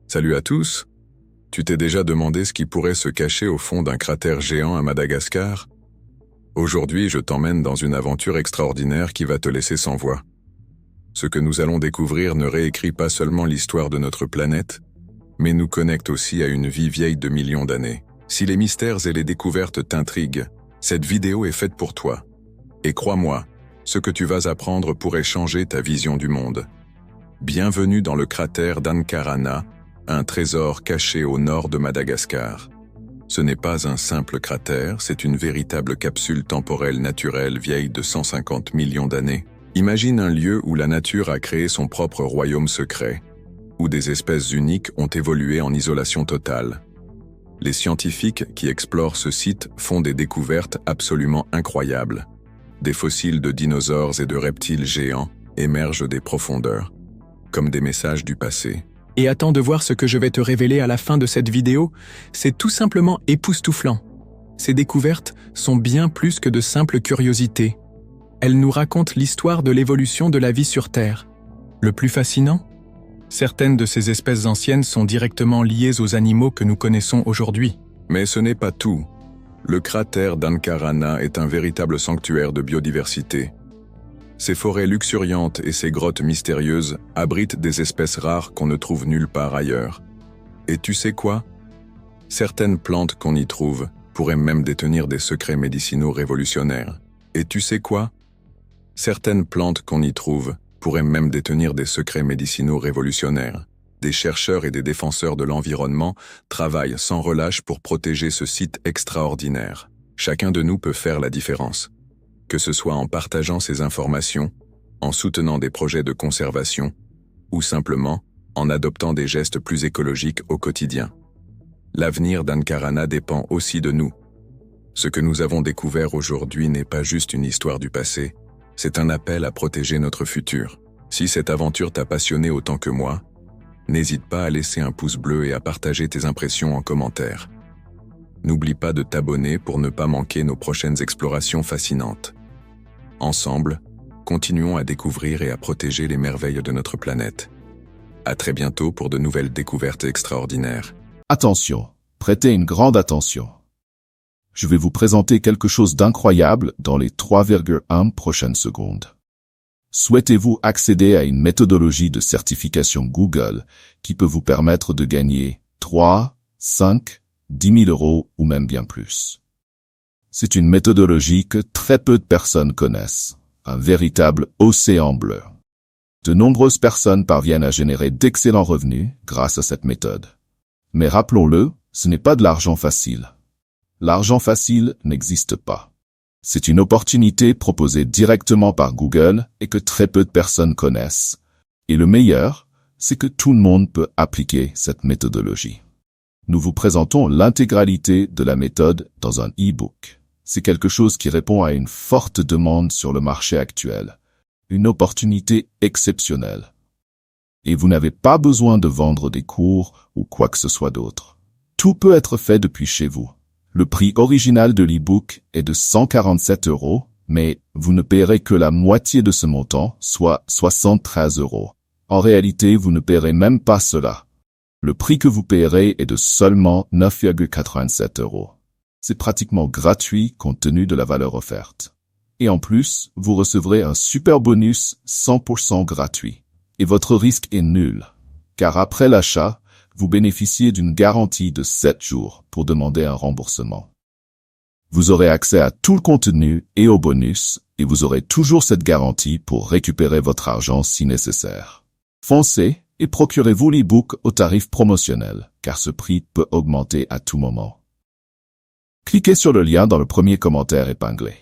Salut à tous. Tu t'es déjà demandé ce qui pourrait se cacher au fond d'un cratère géant à Madagascar? Aujourd'hui, je t'emmène dans une aventure extraordinaire qui va te laisser sans voix. Ce que nous allons découvrir ne réécrit pas seulement l'histoire de notre planète, mais nous connecte aussi à une vie vieille de millions d'années. Si les mystères et les découvertes t'intriguent, cette vidéo est faite pour toi. Et crois-moi, ce que tu vas apprendre pourrait changer ta vision du monde. Bienvenue dans le cratère d'Ankarana, un trésor caché au nord de Madagascar. Ce n'est pas un simple cratère, c'est une véritable capsule temporelle naturelle vieille de 150 millions d'années. Imagine un lieu où la nature a créé son propre royaume secret, où des espèces uniques ont évolué en isolation totale. Les scientifiques qui explorent ce site font des découvertes absolument incroyables. Des fossiles de dinosaures et de reptiles géants émergent des profondeurs, comme des messages du passé. Et attends de voir ce que je vais te révéler à la fin de cette vidéo, c'est tout simplement époustouflant. Ces découvertes sont bien plus que de simples curiosités. Elles nous racontent l'histoire de l'évolution de la vie sur Terre. Le plus fascinant? Certaines de ces espèces anciennes sont directement liées aux animaux que nous connaissons aujourd'hui. Mais ce n'est pas tout. Le cratère d'Ankarana est un véritable sanctuaire de biodiversité. Ces forêts luxuriantes et ces grottes mystérieuses abritent des espèces rares qu'on ne trouve nulle part ailleurs. Et tu sais quoi? Certaines plantes qu'on y trouve pourraient même détenir des secrets médicinaux révolutionnaires. Et tu sais quoi? Certaines plantes qu'on y trouve pourraient même détenir des secrets médicinaux révolutionnaires. Des chercheurs et des défenseurs de l'environnement travaillent sans relâche pour protéger ce site extraordinaire. Chacun de nous peut faire la différence. Que ce soit en partageant ces informations, en soutenant des projets de conservation, ou simplement en adoptant des gestes plus écologiques au quotidien. L'avenir d'Ankarana dépend aussi de nous. Ce que nous avons découvert aujourd'hui n'est pas juste une histoire du passé, c'est un appel à protéger notre futur. Si cette aventure t'a passionné autant que moi, n'hésite pas à laisser un pouce bleu et à partager tes impressions en commentaire. N'oublie pas de t'abonner pour ne pas manquer nos prochaines explorations fascinantes. Ensemble, continuons à découvrir et à protéger les merveilles de notre planète. À très bientôt pour de nouvelles découvertes extraordinaires. Attention, prêtez une grande attention. Je vais vous présenter quelque chose d'incroyable dans les 3,1 prochaines secondes. Souhaitez-vous accéder à une méthodologie de certification Google qui peut vous permettre de gagner 3, 5, 10 000 euros ou même bien plus? C'est une méthodologie que très peu de personnes connaissent, un véritable océan bleu. De nombreuses personnes parviennent à générer d'excellents revenus grâce à cette méthode. Mais rappelons-le, ce n'est pas de l'argent facile. L'argent facile n'existe pas. C'est une opportunité proposée directement par Google et que très peu de personnes connaissent. Et le meilleur, c'est que tout le monde peut appliquer cette méthodologie. Nous vous présentons l'intégralité de la méthode dans un e-book. C'est quelque chose qui répond à une forte demande sur le marché actuel. Une opportunité exceptionnelle. Et vous n'avez pas besoin de vendre des cours ou quoi que ce soit d'autre. Tout peut être fait depuis chez vous. Le prix original de l'e-book est de 147 €, mais vous ne paierez que la moitié de ce montant, soit 73 €. En réalité, vous ne paierez même pas cela. Le prix que vous paierez est de seulement 9,87 €. C'est pratiquement gratuit compte tenu de la valeur offerte. Et en plus, vous recevrez un super bonus 100% gratuit. Et votre risque est nul. Car après l'achat, vous bénéficiez d'une garantie de 7 jours pour demander un remboursement. Vous aurez accès à tout le contenu et aux bonus, et vous aurez toujours cette garantie pour récupérer votre argent si nécessaire. Foncez et procurez-vous l'e-book au tarif promotionnel, car ce prix peut augmenter à tout moment. Cliquez sur le lien dans le premier commentaire épinglé.